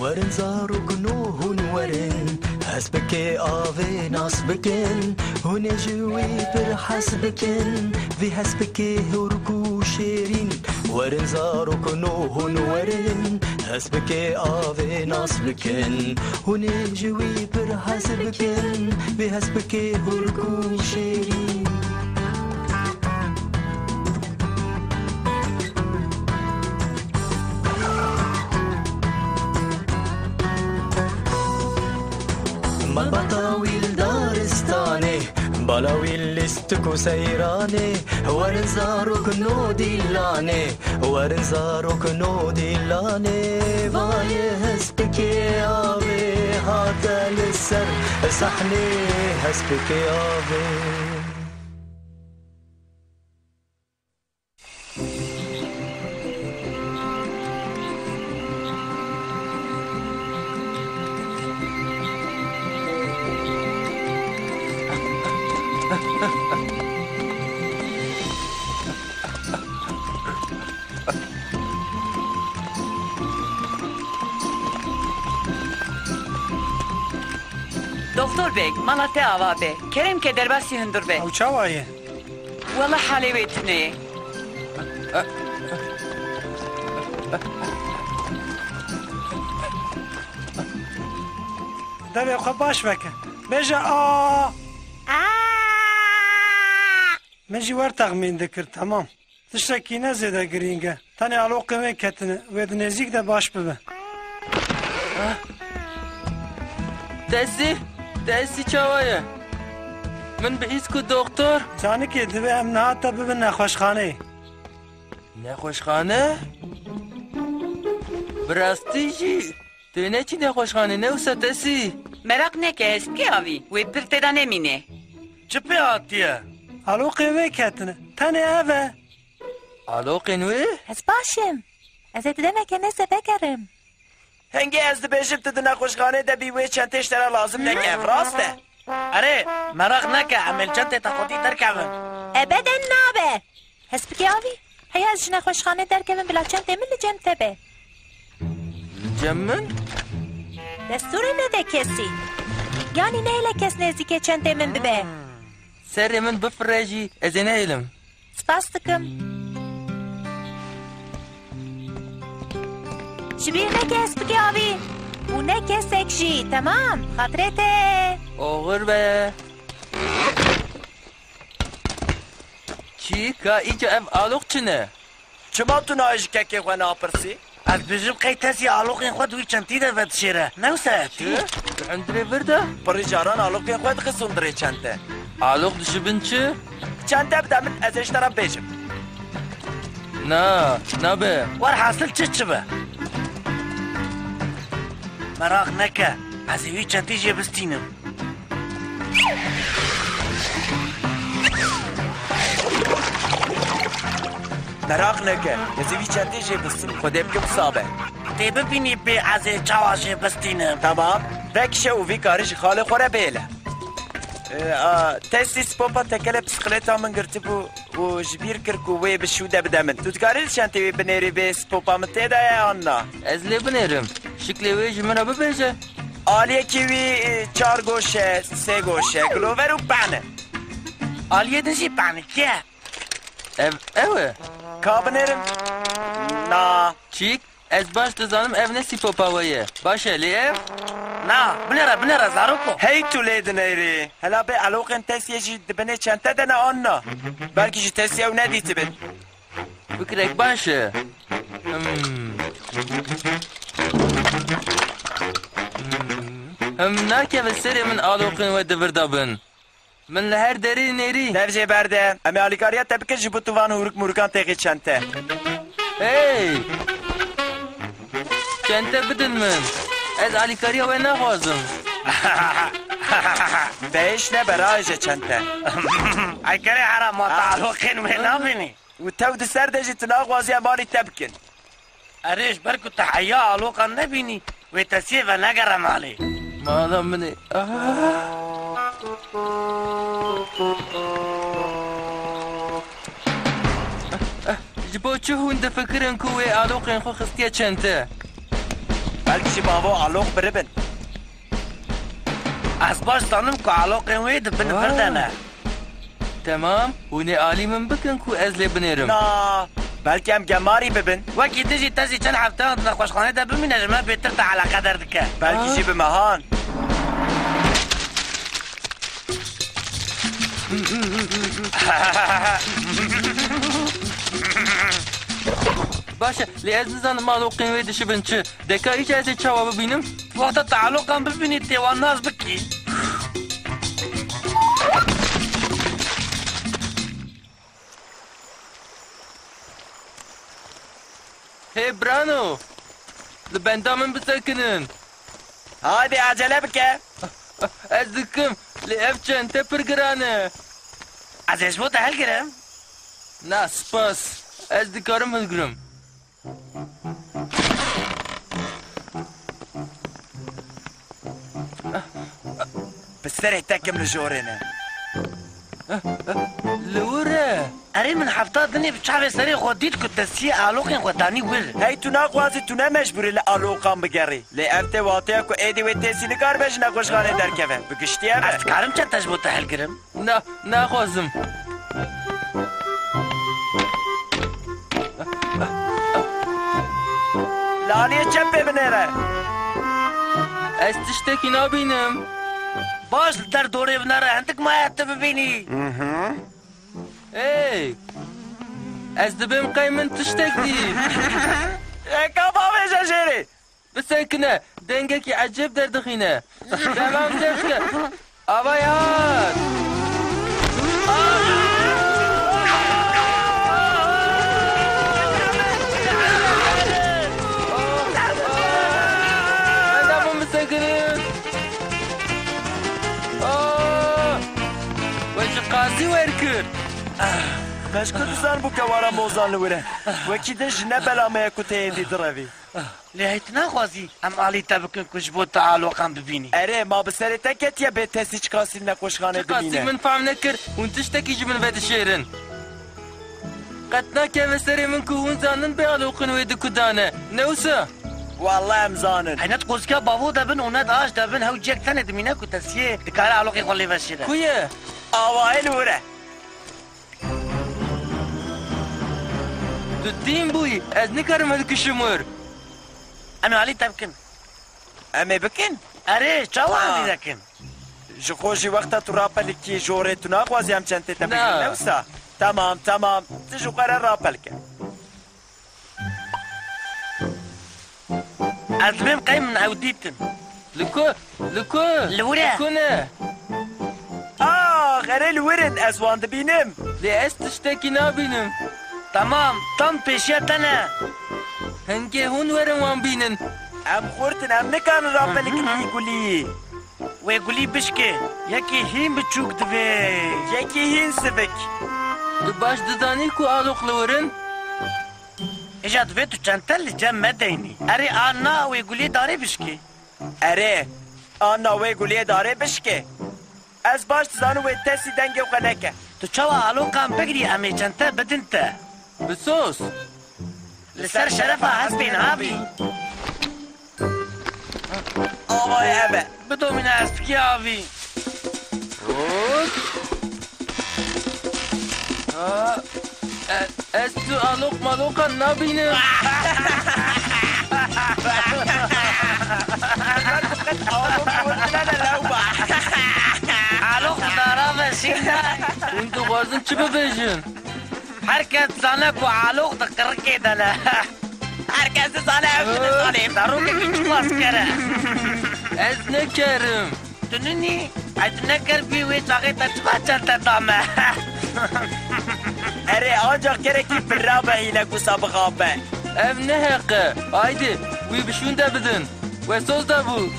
ورن زارو كنوهن ورن حسبك آوي ناس بكن هن جوي برحس بكن في حسبك هركو شيرين ورن زارو كنوهن ورن حسبك آوي ناس بكن هن جوي برحس بكن في حسبك هركو شيرين بطاويل دارستاني بلاويل استكو سيراني ورنزارو كنو ديلاني ورنزارو كنو ديلاني باي هسبكي آبي هاتا للسر صحني هسبكي آبي دكتور بيك مالتي آوابي كريم كدر بس يهندر بي او چاوایه والله حالي بيتني دبی خو باش بکن بجا مجی ور تغمین دکر تمام تشتکی نزده گرینگه تانی علاقه میکتنه وید نزیک ده باش ببه دستی چاوایه من به ایسکو دکتر زانی که دبی هم نهاتا ببه نخوشخانه نخوشخانه؟ براستی جی تو نه چی نخوشخانه نه اوسا دستی merak neke eski avi ve pirteden emine چه پیاتیه؟ علاقه میکتنه تانی اوه علاقه نوی؟ از باشم از اتدمه نزه بگرم هنگی از دبیشم تو نخوشخانه دبی وی چندش ترا لازم نگه راسته اره مرق نکه عمل چند تا خودی درکمن ابدا نابه حس بکی آوی هی از جنه خوشخانه درکمن بلا چند دمل جن تبه جمن؟ دستور نده کسی یعنی نیله کس نزدیک چند دمن ببه سر من بفرجی از نیلم سپاس دکم شبیه نکه حس بکی آوی و نکه سکشی تمام خاطرته آغر به چی که اینجا اف آلوق چنه؟ چما تو نایش که که خواه ناپرسی؟ از بجم قیتاسی آلوقین خود وی چندی ده ود شیره نو ساعتی عندره برده؟ پری جاران آلوقین خود قصون دره چنده آلوق دشو بین چه؟ چنده بده من ازش دارم بجم نه به ور حاصل چه به مراغ نکه از وی چندی جه بستینم مراق نکه یزیوی چندی جه بستیم خودم کم صابه تی ببینی به از چاواشه بستینم تمام بکشه و وی کارش خاله خوره بیله تستی سپوپا تکل بسخلتا من گرتی بو و جبیر کرک و وی بشوده بده من تو تکاری چند وی بنیری به سپوپا من تیده یا آنا از لی بنیرم شکلی وی جمعه ببیجه آلیه که وی 4 گوشه 3 گوشه گلوور و بانه آلیه دزی بانه که اوه که بنیرم نه چیک از باش دزانم او نسی پوپاویه باشه لیف نه بنیره زاروکو هی تو لید نیری هلا به علاقه تسیه جی دبنه چند تا دنه آنا بلکه جی تسیه او ندیتی بد بکرک باشه هم ناکه و سری من علاقه و دبردابن من لهر دری نیری درجه برده امی آلیکاریت تبکه جی بطوان هورک مورکان تیغی چند تا هی چند تا بدن من از آلیکاری و نخوازم بهش نه برایش چند تا اکره حرام ما تعلقین و نبینی و تو ده سر دجی تناغوازی امانی تبکن اریش برکو تحیا علوقا نبینی و تسیه و نگرم علی مالا منی جبو چه هونده فکرن کوه علوقین خو خستیه چند تا بلکه بابا علاق بربن از باش دانم که علاقه وید بن بردنه تمام وني عالي من بكن كو ازلي بنيرم نا بلکه هم گماری ببن وکی تجی تزی چند هفته نخوشخانه ده بمینه جمعه بهتر تا علاقه در دکه بلکه جی بمهان باشا لازم مالو قيمه دش بنچ دكا اجازه جواب ببینم وقت تعلقم ببینی دیوان ناز بکی هي برانو لبندامن بسكنن هادي عجله بکه ازكم لافچن تپرگرانه از اشبو تحل گرم ناس باس از دکارم هلگرم بسره تکم لجورنه لوره اری من هفته دنی بچه سری خودید که دستی علاقه خودانی ور هی تو ناقوازی تو نمجبوری لعلاقام بگری لعفته واطه که ایدی و تیسی نگار بش نقوشخانه در کفه بگشتیه از کارم چه تجبو تحل گرم نه خوازم لانیه چپه بنره از تشتکی نبینم باش در دوره بناره هندک مایت ببینی ای از دبیم قیمن تشتک دی کافا بشه شیری بسکنه دنگه کی عجب در دخینه تمام دخکه آبایات قاضي وركر مشكل زان بو كوارا موزان لوره وكي دش نبلا ما يكوتي دي دروي لهيت ناخوازي ام علي تبكن كجبو تعلقم ببینی اره ما بسره تكت يا بيت تسيج كاسين نقوشخانه قاضي دمينه من فهم نكر وانتشتكي جبن بيت الشيرن قتنا كيف سري منكو ونزانن بيالوقن ويدكو دانه نوسه والله امزانن حينات قوزكا بابو دبن وناد آش دبن هاو جيك تاني دمينه كو تسيه دكارا علاقه قولي بشيره كويه آوائل وره دين بوي از نكرم هذيك الشمور انا علي تبكن امي بكن اره چاو علي دكن جخوشي وقتا تو رابلكي جوري تو ناقوازي هم چنتي تبكن لا. نوسا تمام تجو قرار رابلك ازمم قيم من اوديتن لكو لورا كونه غير الورد ازوان دبينم لأس تشتكي نابينم تمام تم بيشيتنا هنجي هون ورن وان بينن ام خورتن ام نكان رابلك يقولي ويقولي بشكي يكي هين بتشوك دبي يكي هين سبك دباش دداني كو آلوق لورن اجا دبي تو چنتل جم مديني اري انا ويقولي داري بشكي اره آنا ويقولي داره بشكي از باش تزانو ويتسي دنگه وقلقه تو چاو علاقه بگري امي چنته بدنته بسوس لسر شرفه حسبين عابي آوای ابه بدو من اسبكي عابي از تو آلوق مالوقا نابينم علاقه دارا بشينا وانتو غازن چه ببیجن حركة زانك وعلوق دقرقي دلا حركة زانك وعلوق دقرقي كيش كره از نکرم دنوني عد نكر بي ويتاقي تتبع چنت دامه اره آنجا کرکی برابه هینکو سابقابه اف نهقه هایدی وی بشون ده بدن و سوز ده بو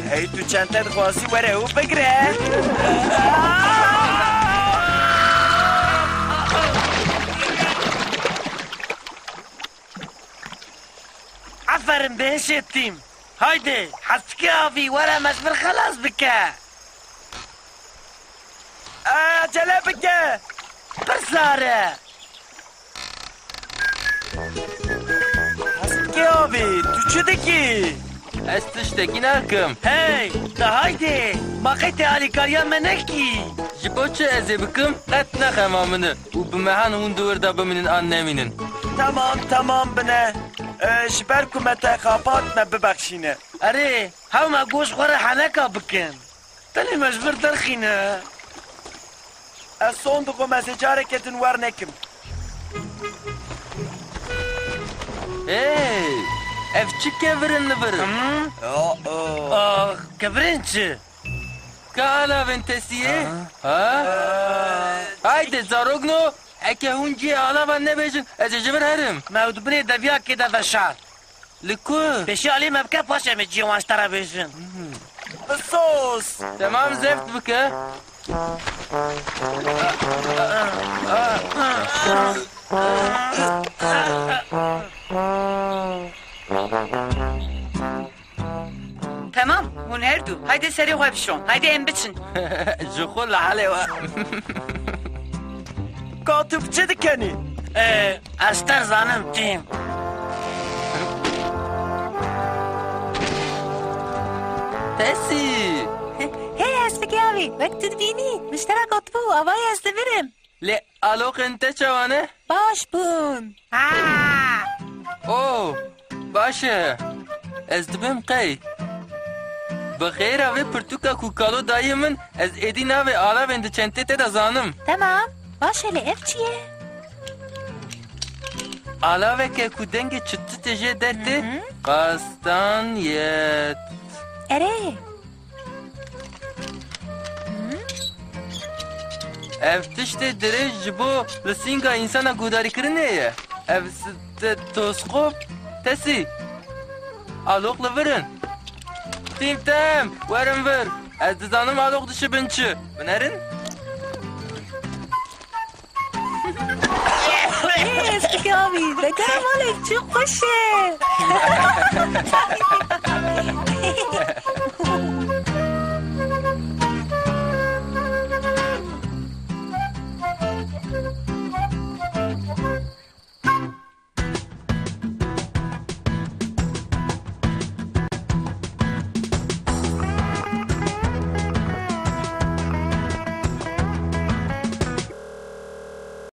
هی تو چندت خواستی وره او بگره عفرم بهش التيم هايدي حسكي افي ورا مجبر خلاص بكا عجله بکه بساره حسکی آبی تو چه دکی؟ از تشتکی نکم هی ده هایده باقی آلیکاریا منکی جبو چه ازی بکم قد نخم آمنه و بمهن هون دور دا بمینن آن نمینن تمام بنه جبر کمت خاپات ما ببخشینه اره هاوما گوش خوره حنکا بکن تلی مجبور درخینه از صندوق مسجاره کتن ور نکم ای اف چی کبرن نبرن کبرین چه؟ که علاوه تسیه ها؟ هایده زاروگنو اکه هون جی علاوه نبیجن از جبر هرم مود بنی دویا که ده شعر لکو بشی علی مبکه پاشه می جیوانش ترا بیشن بسوس تمام زفت بکه تمام هون هر دو هایده سری خواه بشون هایده ام بچن جخول حلوه کاتب چه دکنی؟ استر زانم تیم تسی هی هسپگاوی وقت تدبینی مشترک اطبو آبای هست برم لی الوق انت چوانه؟ باش بون اوه باشه از دبم قی بخیر اوه پرتوکا کوکالو دایی من از ایدی نوه آلا وند چنته تدا زانم تمام باشه اف چیه؟ آلا که کودنگ چطو تجه درده قاستانیت اره اف تشت درش جبو لسینگا انسانا گوداری کرنه یه اف توسقوب تسی آلوق لورن تیم تم ورم ور از دزانم آلوق دشه بنچه بنرن؟ هی هسپگاوی بگرم حالک چه خوشه